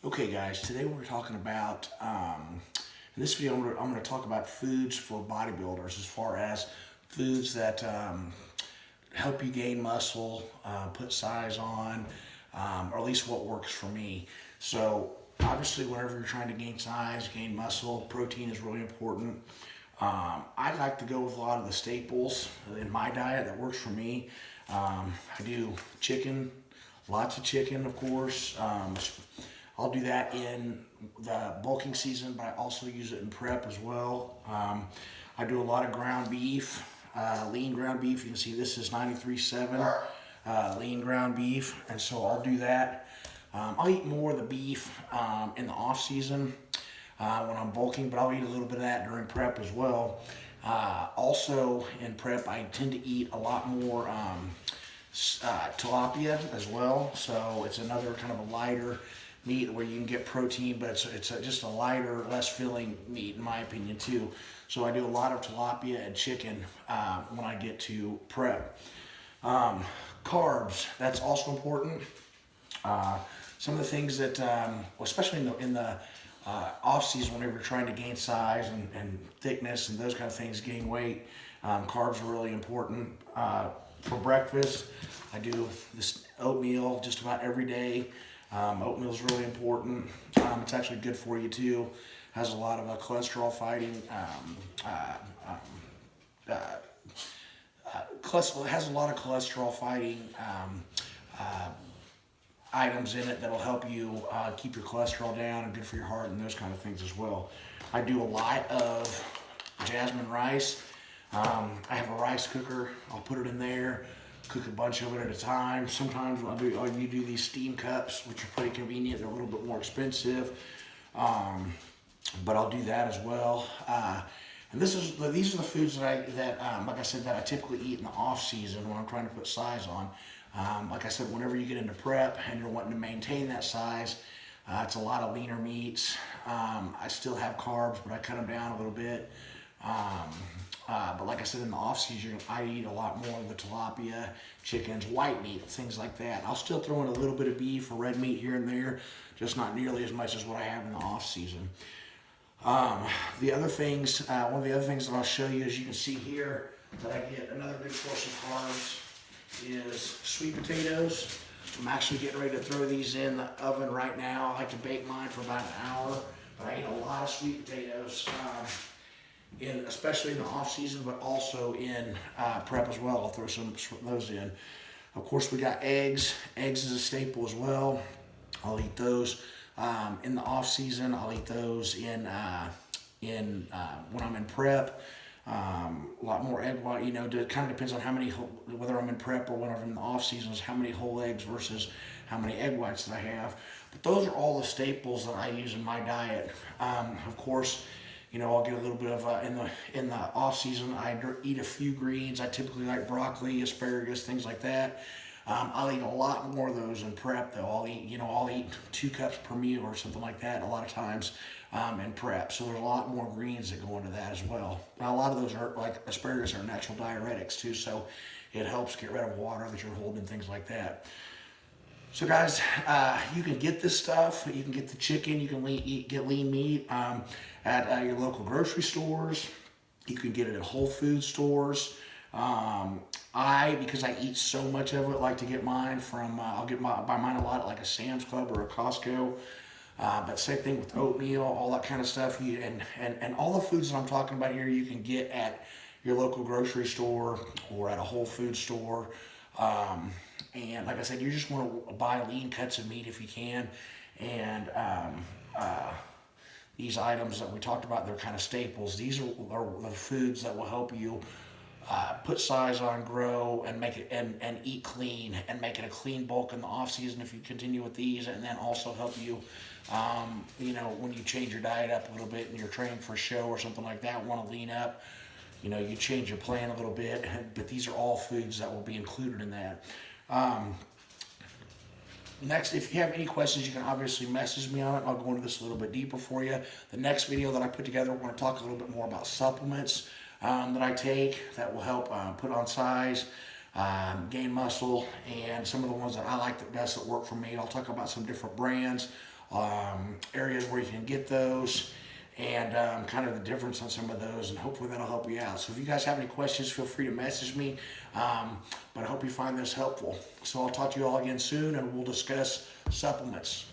Okay guys, today we're talking about, in this video I'm going to talk about foods for bodybuilders as far as foods that help you gain muscle, put size on, or at least what works for me. So obviously whenever you're trying to gain size, gain muscle, protein is really important. I like to go with a lot of the staples in my diet that works for me. I do chicken, lots of chicken of course. I'll do that in the bulking season, but I also use it in prep as well. I do a lot of ground beef, lean ground beef. You can see this is 93.7 lean ground beef, and so I'll do that. I'll eat more of the beef in the off season when I'm bulking, but I'll eat a little bit of that during prep as well. Also in prep, I tend to eat a lot more tilapia as well, so it's another kind of a lighter meat where you can get protein, but it's just a lighter, less filling meat in my opinion too. So I do a lot of tilapia and chicken when I get to prep. Carbs, that's also important. Some of the things that, especially in the off season, whenever you're trying to gain size and thickness and those kind of things, gain weight, carbs are really important. For breakfast, I do this oatmeal just about every day. Oatmeal is really important. It's actually good for you too. Has a lot of cholesterol fighting. It has a lot of cholesterol fighting items in it that'll help you keep your cholesterol down and good for your heart and those kind of things as well. I do a lot of jasmine rice. I have a rice cooker. I'll put it in there, cook a bunch of it at a time. Sometimes you do these steam cups, which are pretty convenient. They're a little bit more expensive, but I'll do that as well. And these are the foods that like I said, that I typically eat in the off season when I'm trying to put size on. Like I said, whenever you get into prep and you're wanting to maintain that size, it's a lot of leaner meats. I still have carbs, but I cut them down a little bit. But like I said, in the off season, I eat a lot more of the tilapia, chickens, white meat, things like that. I'll still throw in a little bit of beef or red meat here and there, just not nearly as much as what I have in the off season. The other things, one of the other things that I'll show you, as you can see here, that I get another big source of carbs is sweet potatoes. I'm actually getting ready to throw these in the oven right now. I like to bake mine for about an hour, but I eat a lot of sweet potatoes. Especially in the off season, but also in prep as well. I'll throw some of those in. Of course, we got eggs. Eggs is a staple as well. I'll eat those in the off season. I'll eat those when I'm in prep. A lot more egg white. You know, it kind of depends on whether I'm in prep or whenever I'm in the off season, is how many whole eggs versus how many egg whites that I have. But those are all the staples that I use in my diet. Of course, you know, I'll get a little bit of in the off season. I eat a few greens. I typically like broccoli, asparagus, things like that. I'll eat a lot more of those in prep though. I'll eat 2 cups per meal or something like that a lot of times in prep. So there's a lot more greens that go into that as well. Now a lot of those are, like asparagus, are natural diuretics too, so it helps get rid of water that you're holding, things like that. So guys, you can get this stuff. You can get the chicken. You can get lean meat at your local grocery stores. You can get it at Whole Foods stores. Because I eat so much of it, like to get mine from, buy mine a lot at like a Sam's Club or a Costco. But same thing with oatmeal, all that kind of stuff. And all the foods that I'm talking about here, you can get at your local grocery store or at a Whole Foods store. And like I said, you just want to buy lean cuts of meat if you can. And these items that we talked about, they're kind of staples. These are the foods that will help you put size on, grow, and make it and eat clean and make it a clean bulk in the off season if you continue with these, and then also help you, you know, when you change your diet up a little bit and you're training for a show or something like that, want to lean up. You know, you change your plan a little bit, but these are all foods that will be included in that. Next, if you have any questions, you can obviously message me on it. I'll go into this a little bit deeper for you. The next video that I put together, we're going to talk a little bit more about supplements that I take that will help put on size, gain muscle, and some of the ones that I like the best that work for me. I'll talk about some different brands. areas where you can get those, and kind of the difference on some of those, and hopefully that'll help you out. So if you guys have any questions, feel free to message me, but I hope you find this helpful. So I'll talk to you all again soon, and we'll discuss supplements.